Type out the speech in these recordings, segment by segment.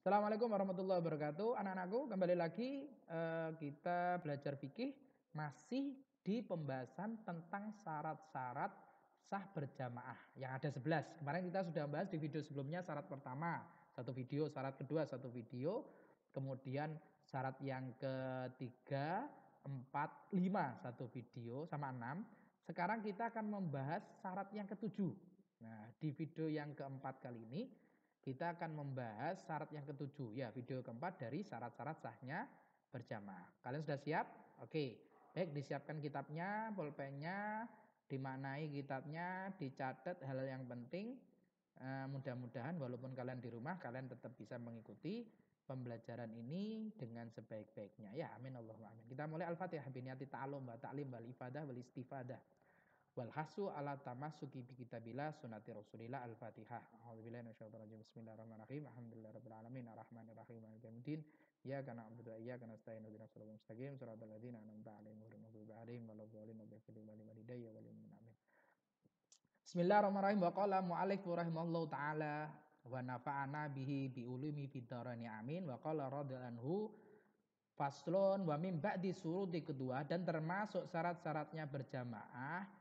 Assalamualaikum warahmatullahi wabarakatuh. Anak-anakku, kembali lagi kita belajar fikih masih di pembahasan tentang syarat-syarat sah berjamaah yang ada 11. Kemarin kita sudah bahas di video sebelumnya syarat pertama, satu video, syarat kedua, satu video, kemudian syarat yang ketiga, empat, lima, satu video sama enam. Sekarang kita akan membahas syarat yang ketujuh. Nah, di video yang keempat kali ini kita akan membahas syarat yang ketujuh, ya video keempat dari syarat-syarat sahnya berjamaah. Kalian sudah siap? Oke, baik, disiapkan kitabnya, pulpennya, dimaknai kitabnya, dicatat hal-hal yang penting. Mudah-mudahan walaupun kalian di rumah, kalian tetap bisa mengikuti pembelajaran ini dengan sebaik-baiknya. Ya, amin Allahumma amin. Kita mulai Al-Fatihah biniyati ta'alum wa ta'lim wal ifadah wal istifadah. Walhasu ala tamassuki bi kitabillah sunnati Rasulillah Al-Fatihah. A'udzubillahi minasyaitonir rajim. Bismillahirrahmanirrahim. Alhamdulillahirabbil alamin arrahmanirrahim maliki yaumiddin. Iyyaka na'budu wa iyyaka nasta'in ihdinas siratal mustaqim siratal ladzina an'amta 'alaihim ghairil maghdubi 'alaihim waladdallin amin. Bismillahirrahmanirrahim. Wa qala mu'allif rahimahullahu taala wa nafa'ana bihi bi ulumi fid dharani amin. Wa qala radhiyallahu anhu faslun wa min ba'di suruti kedua dan termasuk syarat-syaratnya berjamaah.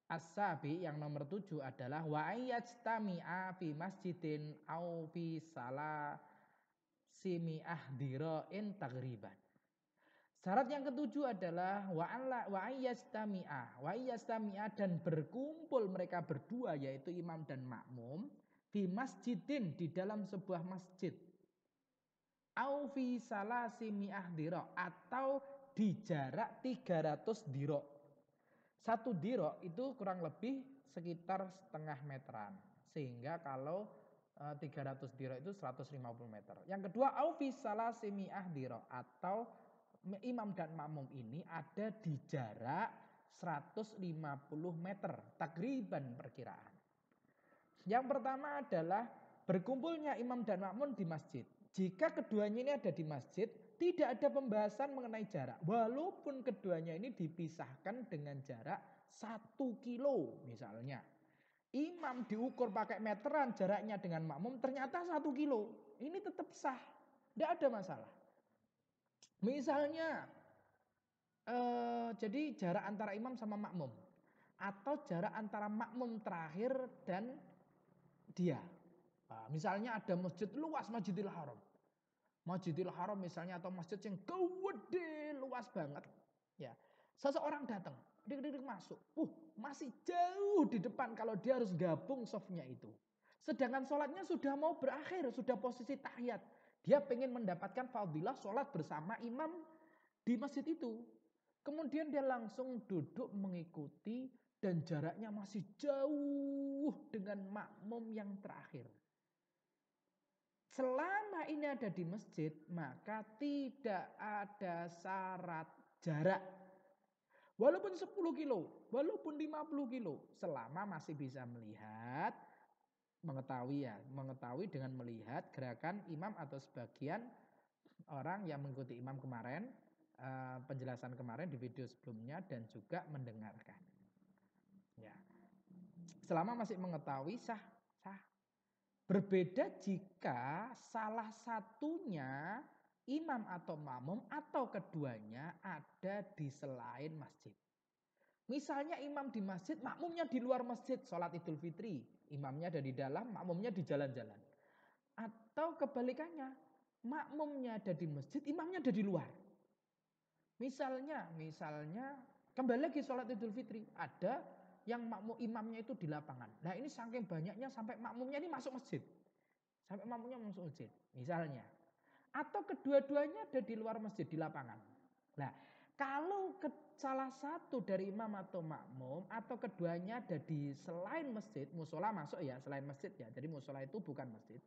As-sabi yang nomor 7 adalah wa ayyajtami'a fi masjidin au fi salasimi'ah dira'in taghriban. Syarat yang ketujuh adalah wa ayyajtami'a dan berkumpul mereka berdua yaitu imam dan makmum fi masjidin di dalam sebuah masjid. Au fi salasimi'ah dira' atau di jarak 300 dira'. Satu dirok itu kurang lebih sekitar setengah meteran. Sehingga kalau 300 dirok itu 150 meter. Yang kedua, aufis salah simi'ah dirok atau imam dan makmum ini ada di jarak 150 meter. Takriban perkiraan. Yang pertama adalah berkumpulnya imam dan makmum di masjid. Jika keduanya ini ada di masjid, tidak ada pembahasan mengenai jarak. Walaupun keduanya ini dipisahkan dengan jarak 1 kilo misalnya. Imam diukur pakai meteran jaraknya dengan makmum ternyata 1 kilo. Ini tetap sah. Tidak ada masalah. Misalnya jadi jarak antara imam sama makmum. Atau jarak antara makmum terakhir dan dia. Nah, misalnya ada masjid luas, Masjidil Haram. Masjidil Haram misalnya atau masjid yang gede luas banget. Ya, seseorang datang, dik masuk. Masih jauh di depan kalau dia harus gabung softnya itu. Sedangkan sholatnya sudah mau berakhir, sudah posisi tahiyat. Dia pengen mendapatkan fadilah sholat bersama imam di masjid itu. Kemudian dia langsung duduk mengikuti dan jaraknya masih jauh dengan makmum yang terakhir. Selama ini ada di masjid, maka tidak ada syarat jarak. Walaupun 10 kilo, walaupun 50 kilo, selama masih bisa melihat, mengetahui dengan melihat gerakan imam atau sebagian orang yang mengikuti imam kemarin, penjelasan kemarin di video sebelumnya dan juga mendengarkan. Ya. Selama masih mengetahui sah. Berbeda jika salah satunya imam atau makmum atau keduanya ada di selain masjid. Misalnya imam di masjid, makmumnya di luar masjid, sholat Idul Fitri. Imamnya ada di dalam, makmumnya di jalan-jalan. Atau kebalikannya, makmumnya ada di masjid, imamnya ada di luar. Misalnya kembali lagi sholat Idul Fitri, ada yang makmum imamnya itu di lapangan. Nah ini saking banyaknya sampai makmumnya ini masuk masjid. Sampai makmumnya masuk masjid. Misalnya. Atau kedua-duanya ada di luar masjid, di lapangan. Nah kalau salah satu dari imam atau makmum atau keduanya ada di selain masjid, musola masuk ya, selain masjid ya. Jadi musola itu bukan masjid.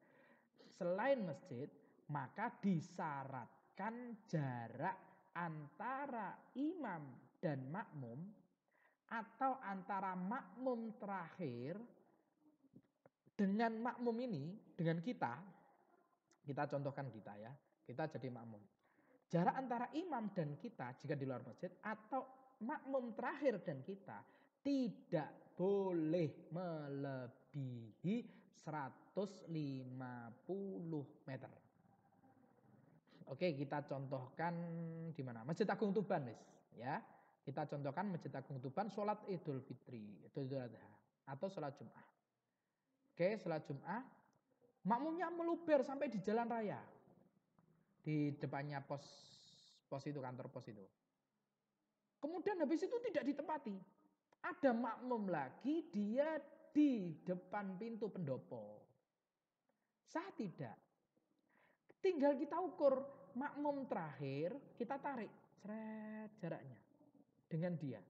Selain masjid, maka disyaratkan jarak antara imam dan makmum atau antara makmum terakhir dengan makmum ini, dengan kita contohkan kita ya, kita jadi makmum. Jarak antara imam dan kita jika di luar masjid atau makmum terakhir dan kita tidak boleh melebihi 150 meter. Oke, kita contohkan di mana? Masjid Agung Tuban, ya. Kita contohkan Masjid Agung Tuban sholat Idul Fitri, Idul Adha, atau sholat Jum'ah. Oke, sholat Jum'ah, makmumnya meluber sampai di jalan raya. Di depannya pos itu, kantor pos itu. Kemudian habis itu tidak ditempati. Ada makmum lagi, dia di depan pintu pendopo. Sah tidak? Tinggal kita ukur makmum terakhir, kita tarik jaraknya dengan dia.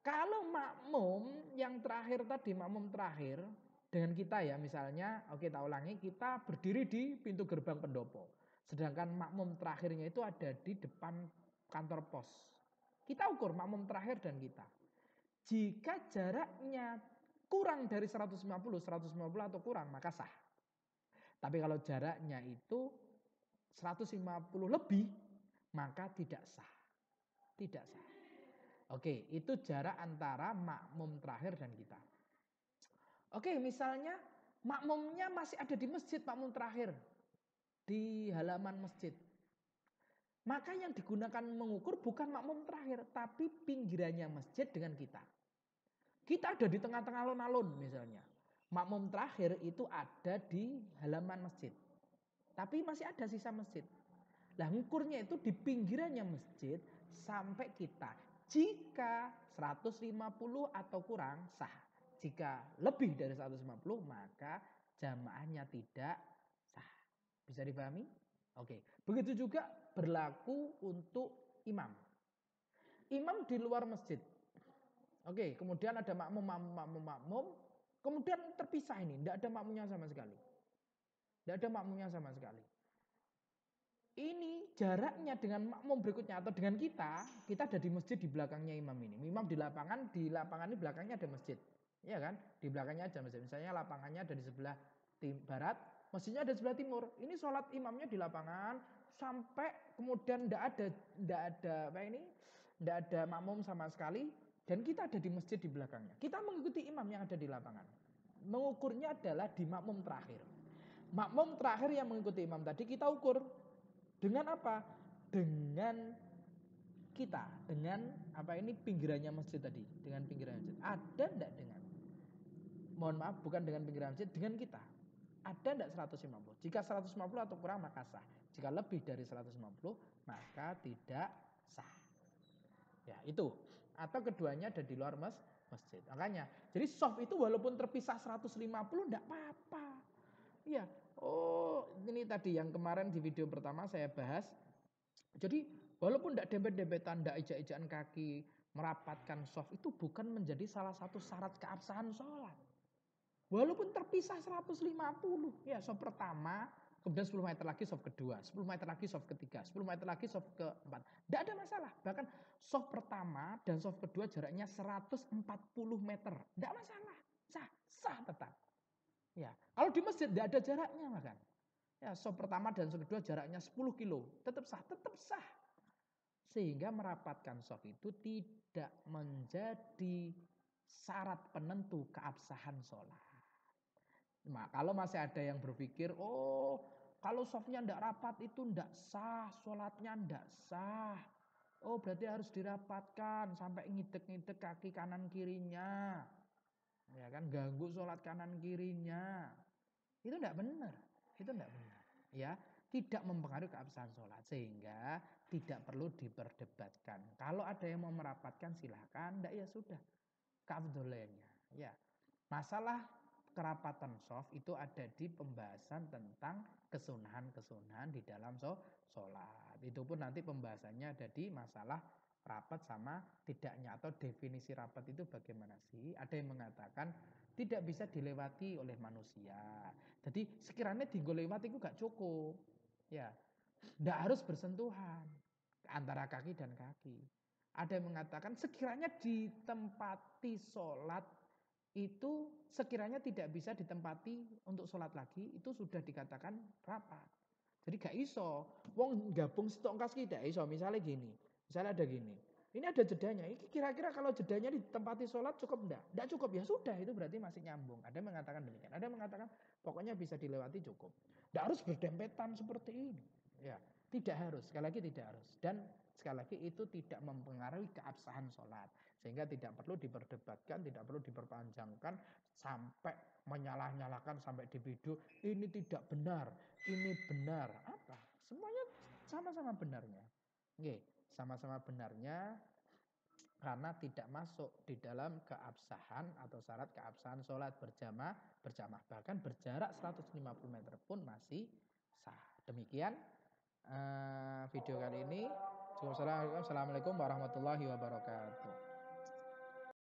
Kalau makmum yang terakhir tadi, makmum terakhir dengan kita ya misalnya, oke kita ulangi, kita berdiri di pintu gerbang pendopo. Sedangkan makmum terakhirnya itu ada di depan kantor pos. Kita ukur makmum terakhir dan kita. Jika jaraknya kurang dari 150 atau kurang, maka sah. Tapi kalau jaraknya itu 150 lebih, maka tidak sah. Tidak sah. Oke, itu jarak antara makmum terakhir dan kita. Oke, misalnya makmumnya masih ada di masjid, makmum terakhir. Di halaman masjid. Maka yang digunakan mengukur bukan makmum terakhir, tapi pinggirannya masjid dengan kita. Kita ada di tengah-tengah alun-alun misalnya. Makmum terakhir itu ada di halaman masjid. Tapi masih ada sisa masjid. Nah, ngukurnya itu di pinggirannya masjid sampai kita. Jika 150 atau kurang sah. Jika lebih dari 150 maka jamaahnya tidak sah. Bisa dipahami? Oke. Begitu juga berlaku untuk imam. Imam di luar masjid. Oke, kemudian ada makmum, kemudian terpisah ini, tidak ada makmumnya sama sekali. Tidak ada makmumnya sama sekali. Ini jaraknya dengan makmum berikutnya atau dengan kita ada di masjid di belakangnya imam ini. Imam di lapangan ini belakangnya ada masjid. Iya kan? Di belakangnya ada masjid. Misalnya lapangannya ada di sebelah barat, masjidnya ada di sebelah timur. Ini sholat imamnya di lapangan sampai kemudian tidak ada makmum sama sekali dan kita ada di masjid di belakangnya. Kita mengikuti imam yang ada di lapangan. Mengukurnya adalah di makmum terakhir. Makmum terakhir yang mengikuti imam tadi kita ukur dengan apa? Dengan kita, dengan pinggirannya masjid tadi, dengan pinggiran masjid. Ada enggak dengan? Mohon maaf, bukan dengan pinggiran masjid, dengan kita. Ada enggak 150? Jika 150 atau kurang maka sah. Jika lebih dari 150 maka tidak sah. Ya, itu. Atau keduanya ada di luar masjid. Makanya, jadi shaf itu walaupun terpisah 150 enggak apa-apa. Iya. Oh, ini tadi yang kemarin di video pertama saya bahas. Jadi walaupun tidak dempet-dempetan, tidak ijak-ijakan kaki, merapatkan shaf itu bukan menjadi salah satu syarat keabsahan sholat. Walaupun terpisah 150, ya shaf pertama, kemudian 10 meter lagi shaf kedua, 10 meter lagi shaf ketiga, 10 meter lagi shaf keempat. Tidak ada masalah. Bahkan shaf pertama dan shaf kedua jaraknya 140 meter. Tidak masalah. Sah tetap. Ya, kalau di masjid tidak ada jaraknya bahkan. Ya, shaf pertama dan shaf kedua jaraknya 10 kilo, tetap sah. Sehingga merapatkan shaf itu tidak menjadi syarat penentu keabsahan sholat. Nah, kalau masih ada yang berpikir, oh kalau shafnya tidak rapat itu tidak sah, sholatnya tidak sah. Oh berarti harus dirapatkan sampai ngidek-ngidek kaki kanan kirinya. Ya kan, ganggu sholat kanan kirinya. Itu tidak benar. Itu tidak benar. Ya, tidak mempengaruhi keabsahan sholat sehingga tidak perlu diperdebatkan. Kalau ada yang mau merapatkan silahkan, tidak ya sudah. Keabdolannya. Ya, masalah kerapatan shaf itu ada di pembahasan tentang kesunahan di dalam sholat. Itu pun nanti pembahasannya ada di masalah rapat sama tidaknya atau definisi rapat itu bagaimana sih? Ada yang mengatakan tidak bisa dilewati oleh manusia. Jadi sekiranya tinggal lewat itu gak cukup. Ya, tidak harus bersentuhan antara kaki dan kaki. Ada yang mengatakan sekiranya ditempati sholat itu sekiranya tidak bisa ditempati untuk sholat lagi itu sudah dikatakan rapat. Jadi gak iso. Wong gabung setongkas tidak iso. Misalnya gini. Misalnya ada gini. Ini ada jedanya. Ini kira-kira kalau jedanya ditempati sholat cukup enggak? Enggak cukup. Ya sudah itu berarti masih nyambung. Ada yang mengatakan demikian. Ada yang mengatakan Pokoknya bisa dilewati cukup. Tidak harus berdempetan seperti ini. Ya, tidak harus. Sekali lagi tidak harus. Dan sekali lagi itu tidak mempengaruhi keabsahan sholat. Sehingga tidak perlu diperdebatkan, tidak perlu diperpanjangkan sampai menyalah-nyalahkan sampai di video. Ini tidak benar, ini benar. Apa? Semuanya sama-sama benarnya. Oke, sama-sama benarnya karena tidak masuk di dalam keabsahan atau syarat keabsahan sholat berjamaah bahkan berjarak 150 meter pun masih sah. Demikian video kali ini. Assalamualaikum warahmatullahi wabarakatuh.